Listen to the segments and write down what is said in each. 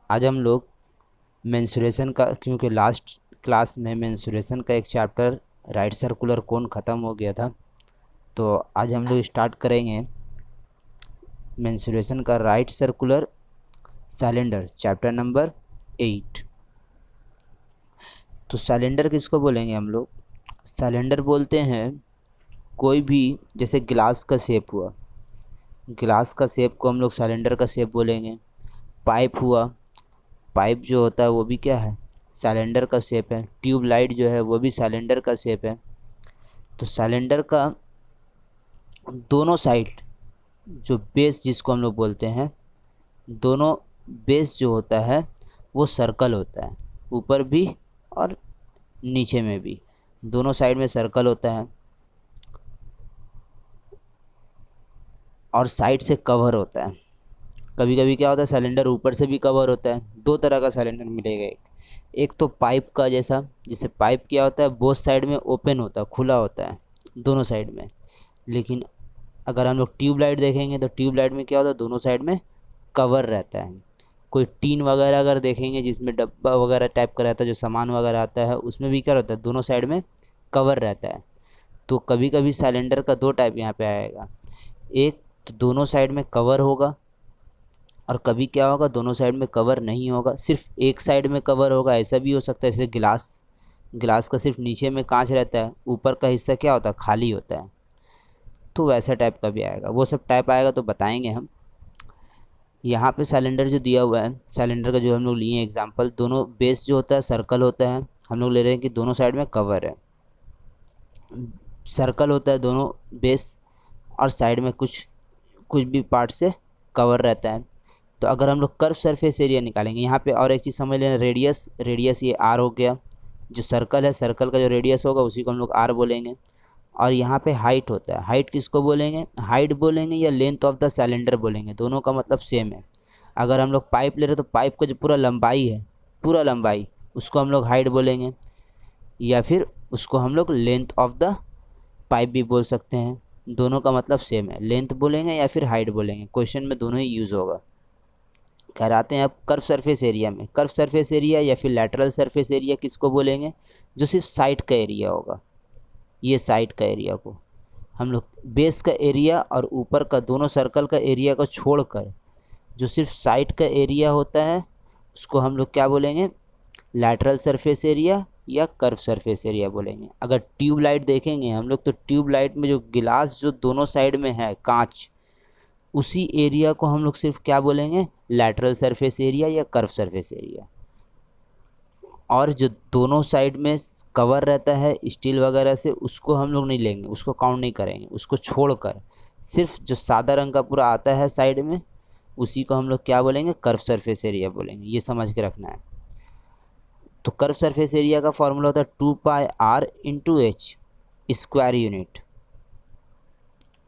आज हम लोग मेंसुरेशन का, क्योंकि लास्ट क्लास में मेंसुरेशन का एक चैप्टर राइट सर्कुलर कोन ख़त्म हो गया था, तो आज हम लोग स्टार्ट करेंगे मेंसुरेशन का right circular cylinder chapter number 8। तो सिलेंडर किसको बोलेंगे हम लोग? सिलेंडर बोलते हैं कोई भी, जैसे गिलास का शेप हुआ, गिलास का शेप को हम लोग सिलेंडर का शेप बोलेंगे। पाइप हुआ, पाइप जो होता है वो भी क्या है? सिलेंडर का शेप है। ट्यूबलाइट जो है वो भी सिलेंडर का शेप है। तो सिलेंडर का दोनों साइड, जो बेस जिसको हम लोग बोलते हैं, दोनों बेस जो होता है वो सर्कल होता है, ऊपर भी और नीचे में भी, दोनों साइड में सर्कल होता है। और साइड से कवर होता है। कभी कभी क्या होता है, सिलेंडर ऊपर से भी कवर होता है। दो तरह का सिलेंडर मिलेगा। एक तो पाइप का जैसा, जिससे पाइप क्या होता है, बोथ साइड में ओपन होता है, खुला होता है दोनों साइड में। लेकिन अगर हम लोग ट्यूबलाइट देखेंगे तो ट्यूबलाइट में क्या होता है, दोनों साइड में कवर रहता है। कोई टीन वगैरह अगर देखेंगे जिसमें डब्बा वगैरह टाइप का रहता है, जो सामान वगैरह आता है, उसमें भी क्या रहता है, दोनों साइड में कवर रहता है। तो कभी कभी सिलेंडर का दो टाइप यहाँ पे आएगा। एक तो दोनों साइड में कवर होगा, और कभी क्या होगा, दोनों साइड में कवर नहीं होगा, सिर्फ एक साइड में कवर होगा। ऐसा भी हो सकता है जैसे गिलास, गिलास का सिर्फ नीचे में कांच रहता है, ऊपर का हिस्सा क्या होता है, खाली होता है। तो वैसा टाइप का भी आएगा। वो सब टाइप आएगा तो बताएंगे हम। यहाँ पे सिलेंडर जो दिया हुआ है, सिलेंडर का जो हम लोग लिए एग्जांपल, दोनों बेस जो होता है सर्कल होता है। हम लोग ले रहे हैं कि दोनों साइड में कवर है, सर्कल होता है दोनों बेस, और साइड में कुछ कुछ भी पार्ट से कवर रहता है। तो अगर हम लोग कर्व सरफेस एरिया निकालेंगे, यहाँ पे और एक चीज़ समझ लेना, रेडियस, रेडियस ये आर हो गया। जो सर्कल है, सर्कल का जो रेडियस होगा उसी को हम लोग आर बोलेंगे। और यहाँ पे हाइट होता है, हाइट किसको बोलेंगे, हाइट बोलेंगे या लेंथ ऑफ द सिलेंडर बोलेंगे, दोनों का मतलब सेम है। अगर हम लोग पाइप ले रहे तो पाइप का जो पूरा लंबाई है, पूरा लंबाई, उसको हम लोग हाइट बोलेंगे, या फिर उसको हम लोग लेंथ ऑफ द पाइप भी बोल सकते हैं। दोनों का मतलब सेम है, लेंथ बोलेंगे या फिर हाइट बोलेंगे, क्वेश्चन में दोनों ही यूज़ होगा। कहराते हैं अब कर्व सरफेस एरिया में, कर्व सरफेस एरिया या फिर लैटरल सरफेस एरिया किसको बोलेंगे, जो सिर्फ साइड का एरिया होगा। ये साइड का एरिया को हम लोग बेस का एरिया और ऊपर का दोनों सर्कल का एरिया को छोड़कर जो सिर्फ साइड का एरिया होता है, उसको हम लोग क्या बोलेंगे, लैटरल सरफेस एरिया या कर्व सरफेस एरिया बोलेंगे। अगर ट्यूबलाइट देखेंगे हम लोग, तो ट्यूबलाइट में जो गिलास जो दोनों साइड में है, कांच, उसी एरिया को हम लोग सिर्फ क्या बोलेंगे, लैटरल सरफेस एरिया या कर्व सरफेस एरिया। और जो दोनों साइड में कवर रहता है स्टील वगैरह से, उसको हम लोग नहीं लेंगे, उसको काउंट नहीं करेंगे। उसको छोड़कर सिर्फ जो सादा रंग का पूरा आता है साइड में, उसी को हम लोग क्या बोलेंगे, कर्व सरफेस एरिया बोलेंगे। ये समझ के रखना है। तो कर्व सरफेस एरिया का फॉर्मूला होता है 2πr/h स्क्वायर यूनिट।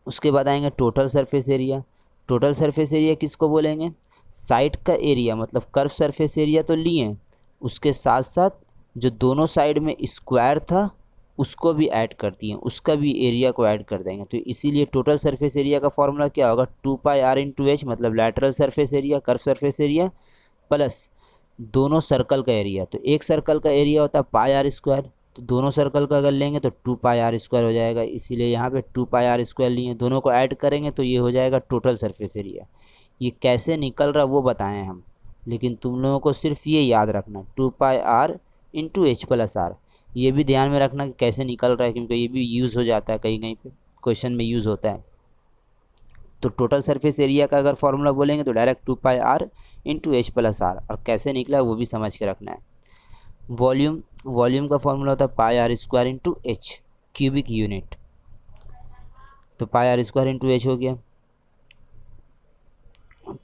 उसके बाद आएंगे total surface area. Total surface area किसको बोलेंगे, साइड का एरिया, मतलब कर्व सरफेस एरिया तो लिए, उसके साथ साथ जो दोनों साइड में स्क्वायर था उसको भी ऐड कर दिए, उसका भी एरिया को ऐड कर देंगे। तो इसीलिए टोटल सरफेस एरिया का फॉर्मूला क्या होगा, 2πr/h, मतलब lateral surface area, curve surface area, plus दोनों सर्कल का एरिया। तो एक सर्कल का एरिया होता है πr², तो दोनों सर्कल का अगर लेंगे तो 2πr² हो जाएगा। इसीलिए यहाँ पे 2πr² लिए, दोनों को ऐड करेंगे तो ये हो जाएगा टोटल सरफेस एरिया। ये कैसे निकल रहा वो बताएं हम, लेकिन तुम लोगों को सिर्फ ये याद रखना, 2πr/h+r। ये भी ध्यान में रखना कि कैसे निकल रहा है, क्योंकि ये भी यूज़ हो जाता है कहीं कहीं पे, क्वेश्चन में यूज़ होता है। तो टोटल सरफेस एरिया का अगर फॉर्मूला बोलेंगे तो डायरेक्ट 2πr/h+r, और कैसे निकला वो भी समझ के रखना है। वॉल्यूम, वॉल्यूम का फॉर्मूला होता है πr² h, क्यूबिक यूनिट। तो πr² h हो गया।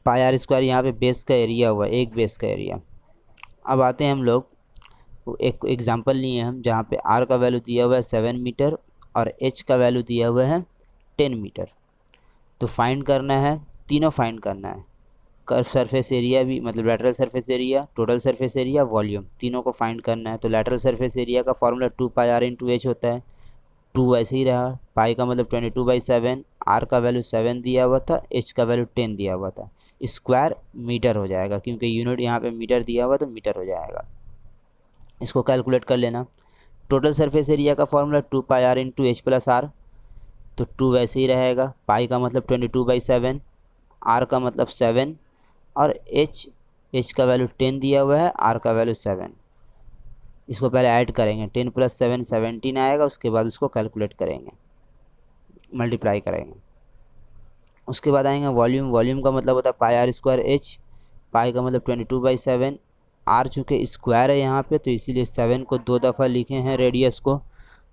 πr² यहाँ पे बेस का एरिया हुआ, एक बेस का एरिया। अब आते हैं हम लोग, एक एग्जांपल लिए हम जहाँ पे r का वैल्यू दिया हुआ है 7 मीटर और h का वैल्यू दिया हुआ है 10 मीटर। तो फाइंड करना है, तीनों फाइंड करना है, कर्व सरफेस एरिया भी, मतलब lateral surface area, total surface area, volume, तीनों को फाइंड करना है। तो लैटरल सरफेस एरिया का फॉर्मूला 2πr/h होता है। टू वैसे ही रहा, पाई का मतलब 22/7, आर का वैल्यू 7 दिया हुआ था, एच का वैल्यू 10 दिया हुआ था, स्क्वायर मीटर हो जाएगा क्योंकि यूनिट यहाँ पे मीटर दिया हुआ तो मीटर हो जाएगा। इसको कैलकुलेट कर लेना। टोटल सरफेस एरिया का formula 2πr into h plus r, तो 2 वैसे ही रहेगा, पाई का मतलब 22/7, आर का मतलब 7 और एच का वैल्यू 10 दिया हुआ है, आर का वैल्यू 7। इसको पहले ऐड करेंगे, 10 + 7 17 आएगा, उसके बाद उसको कैलकुलेट करेंगे, मल्टीप्लाई करेंगे। उसके बाद आएंगे वॉल्यूम, वॉल्यूम का मतलब होता है पाई आर स्क्वायर एच, पाई का मतलब 22/7, आर चूँकि स्क्वायर है यहाँ पे तो इसीलिए 7 को 2 दफ़ा लिखे हैं रेडियस को,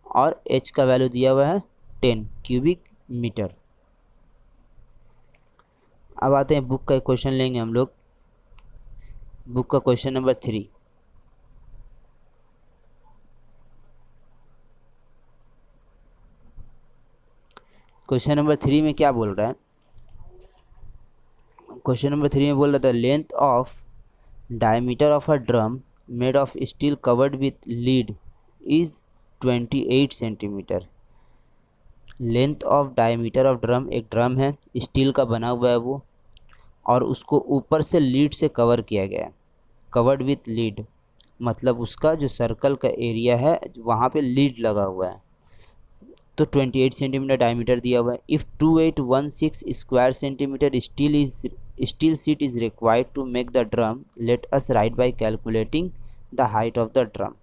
और एच का वैल्यू दिया हुआ है 10 क्यूबिक मीटर। अब आते हैं बुक का क्वेश्चन लेंगे हम लोग, बुक का क्वेश्चन नंबर 3। क्वेश्चन नंबर 3 में क्या बोल रहा है, क्वेश्चन नंबर 3 में बोल रहा था length of diameter of a drum made of steel covered with lead is 28 centimetre. Length of diameter of drum, एक ड्रम है स्टील का बना हुआ है वो, और उसको ऊपर से लीड से कवर किया गया है। कवर्ड विथ लीड मतलब उसका जो सर्कल का एरिया है वहाँ पे लीड लगा हुआ है, तो 28 सेंटीमीटर डायमीटर दिया हुआ है। If 2816 square centimetre steel sheet is required to make the drum, let us write by calculating the height of the drum.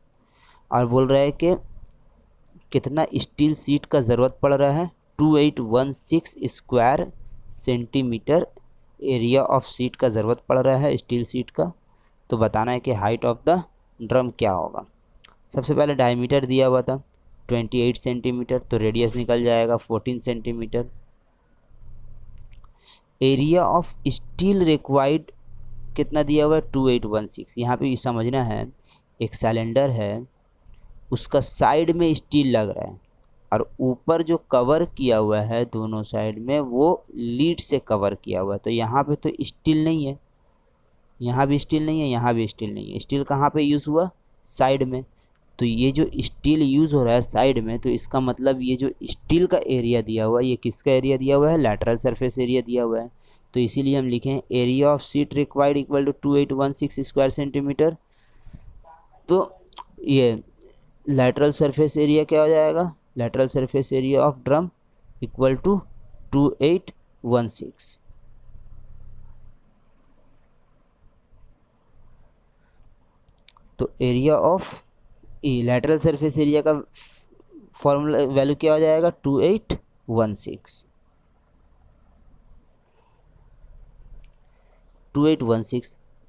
और बोल रहा है कि कितना स्टील सीट का ज़रूरत पड़ रहा है, 2816 square centimetre area of seat का ज़रूरत पड़ रहा है स्टील सीट का, तो बताना है कि हाइट ऑफ द ड्रम क्या होगा। सबसे पहले डायमीटर दिया हुआ था 28 सेंटीमीटर, तो रेडियस निकल जाएगा 14 centimetre. Area of steel required कितना दिया हुआ है 2816। यहाँ पे ये समझना है, एक सिलेंडर है उसका साइड में स्टील लग रहा है और ऊपर जो कवर किया हुआ है दोनों साइड में वो लीड से कवर किया हुआ है, तो यहाँ पे तो स्टील नहीं है, यहाँ भी स्टील नहीं है, यहाँ भी स्टील नहीं है। स्टील कहाँ पे यूज़ हुआ, साइड में, तो ये जो स्टील यूज़ हो रहा है साइड में, तो इसका मतलब ये जो स्टील का एरिया दिया हुआ है ये किसका एरिया दिया हुआ है, लैटरल सरफेस एरिया दिया हुआ है। तो इसीलिए हम लिखें area of sheet required equal to 2816 square centimetre. तो ये लैटरल सरफेस एरिया क्या हो जाएगा, lateral surface area of drum equal to 2816। तो area of lateral surface area का फॉर्मूला वैल्यू क्या हो जाएगा 2816।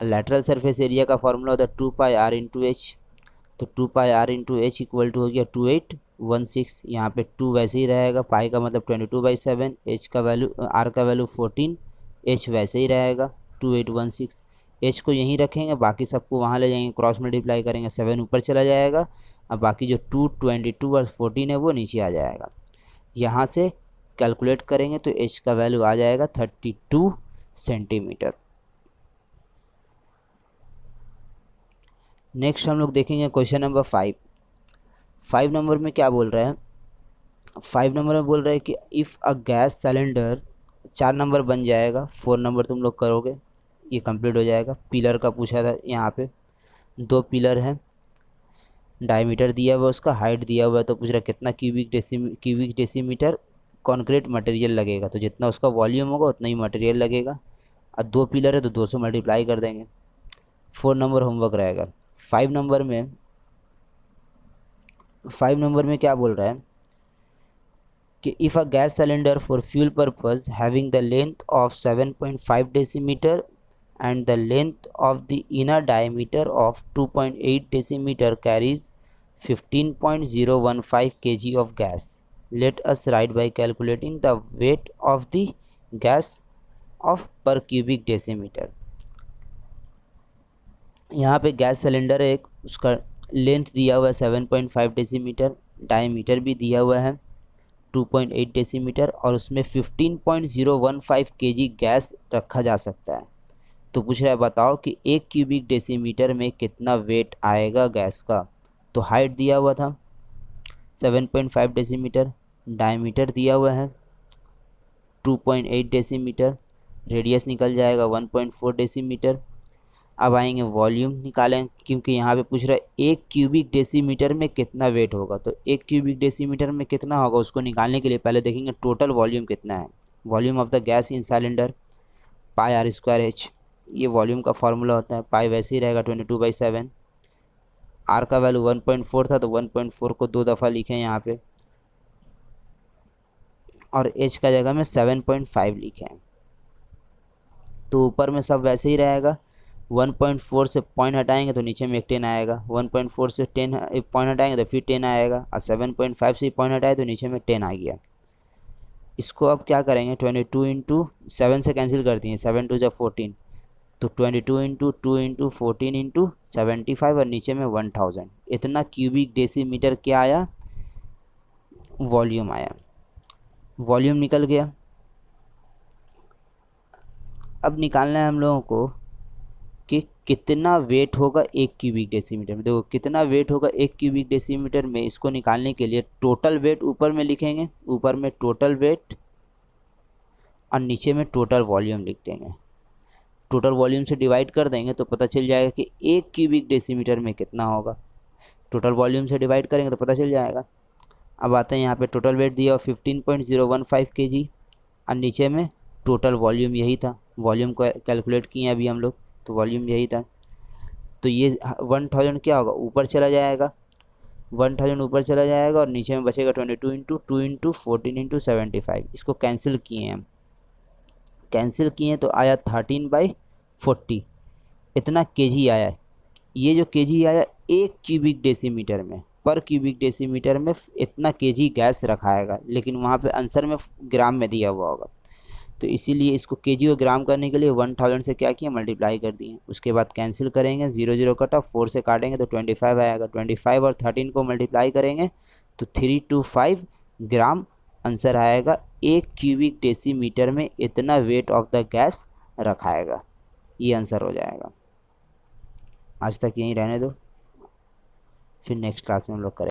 लैटरल सरफेस एरिया का फॉर्मूला होता है 2πr इंटू एच, तो 2πr into H equal to हो गया 2816। यहाँ पे 2 वैसे ही रहेगा, पाई का मतलब 22/7, एच का वैल्यू आर का वैल्यू 14, एच वैसे ही रहेगा 2816। एच को यहीं रखेंगे, बाकी सबको वहाँ ले जाएंगे, क्रॉस मल्टीप्लाई करेंगे, 7 ऊपर चला जाएगा, अब बाकी जो 2, 22 और 14 है वो नीचे आ जाएगा। यहाँ से कैलकुलेट करेंगे तो एच का वैल्यू आ जाएगा 32 सेंटीमीटर। नेक्स्ट हम लोग देखेंगे क्वेश्चन नंबर 5। 5 नंबर में क्या बोल रहा है, 5 नंबर में बोल रहा है कि if a gas cylinder, 4 number बन जाएगा, 4 नंबर तुम लोग करोगे, ये कंप्लीट हो जाएगा। पिलर का पूछा था, यहाँ पे 2 पिलर हैं, डायमीटर दिया हुआ उसका, हाइट दिया हुआ है, तो पूछ रहा है कितना क्यूबिक डेसीमीटर कॉन्क्रीट मटेरियल लगेगा, तो जितना उसका वॉल्यूम होगा उतना ही मटेरियल लगेगा। और 2 पिलर है तो 2 से मल्टीप्लाई कर देंगे। 4 नंबर होमवर्क रहेगा। 5 नंबर में, 5 नंबर में क्या बोल रहा है कि if a gas cylinder for fuel purpose having the length of 7.5 decimetre and the length of the inner diameter of 2.8 decimeter carries 15.015 kg of gas. Let us write by calculating the weight of the gas of per cubic decimeter. यहाँ पे gas cylinder है एक, उसका length दिया हुआ है 7.5 decimetre, diameter भी दिया हुआ है 2.8 डेसीमीटर, और उसमें 15.015 kg गैस रखा जा सकता है। तो पूछ रहा है बताओ कि 1 क्यूबिक डेसीमीटर में कितना वेट आएगा गैस का। तो हाइट दिया हुआ था 7.5 डेसीमीटर, डायमीटर दिया हुआ है 2.8 डेसीमीटर, रेडियस निकल जाएगा 1.4 डेसीमीटर। अब आएंगे वॉल्यूम निकालें, क्योंकि यहाँ पे पूछ रहा है 1 क्यूबिक डेसीमीटर में कितना वेट होगा, तो 1 क्यूबिक डेसीमीटर में कितना होगा उसको निकालने के लिए पहले देखेंगे टोटल वॉल्यूम कितना है। Volume of the gas in cylinder pi r square h, ये वॉल्यूम का फॉर्मूला होता है। पाई वैसे ही रहेगा 22/7। आर का वैल्यू 1.4 था तो 1.4 को 2 दफ़ा लिखें यहाँ पे, और एच का जगह में 7.5 लिखें। तो ऊपर में सब वैसे ही रहेगा। 1.4 से पॉइंट हटाएंगे तो नीचे में एक 10 आएगा, 1.4 से 10 पॉइंट हटाएंगे तो फिर 10 आएगा, और 7.5 से पॉइंट हटाए तो नीचे में 10 आ गया। इसको अब क्या करेंगे, 22 इंटू 7 से कैंसिल कर दिए, 7 2 जब 14, तो 22 इंटू 2 इंटू 14 इंटू 75 और नीचे में 1000। इतना क्यूबिक डेसीमीटर क्या आया, वॉल्यूम आया। वॉल्यूम निकल गया। अब निकालना है हम लोगों को कि कितना वेट होगा 1 क्यूबिक डेसीमीटर में। देखो कितना वेट होगा 1 क्यूबिक डेसीमीटर में, इसको निकालने के लिए टोटल वेट ऊपर में लिखेंगे, ऊपर में टोटल वेट और नीचे में टोटल वॉल्यूम लिख देंगे। टोटल वॉल्यूम से डिवाइड कर देंगे तो पता चल जाएगा कि 1 क्यूबिक डेसीमीटर में कितना होगा। टोटल वॉल्यूम से डिवाइड करेंगे तो पता चल जाएगा। अब आते हैं यहाँ पे टोटल वेट दिया 15.015 kg, और नीचे में टोटल वॉल्यूम यही था। वॉल्यूम को कैलकुलेट किए अभी हम लोग, तो वॉल्यूम यही था। तो ये 1000 क्या होगा, ऊपर चला जाएगा, 1000 ऊपर चला जाएगा, और नीचे में बचेगा 22 इंटू 2 इंटू 14 इंटू 75। इसको कैंसिल किए हम, कैंसिल किए तो आया 13/40, इतना केजी आया। ये जो केजी आया 1 क्यूबिक डेसीमीटर में, पर क्यूबिक डेसीमीटर में इतना केजी गैस रखाएगा, लेकिन वहाँ पे आंसर में ग्राम में दिया हुआ होगा। तो इसीलिए इसको केजी और ग्राम करने के लिए 1000 से क्या किया, मल्टीप्लाई कर दिए। उसके बाद कैंसिल करेंगे, 0 0 कटा, 4 से काटेंगे तो 25 आएगा। 25 और 13 को मल्टीप्लाई करेंगे तो 325 ग्राम आंसर आएगा। 1 क्यूबिक डेसीमीटर में इतना वेट ऑफ द गैस रखाएगा, ये आंसर हो जाएगा। आज तक यहीं रहने दो, फिर नेक्स्ट क्लास में हम लोग करेंगे।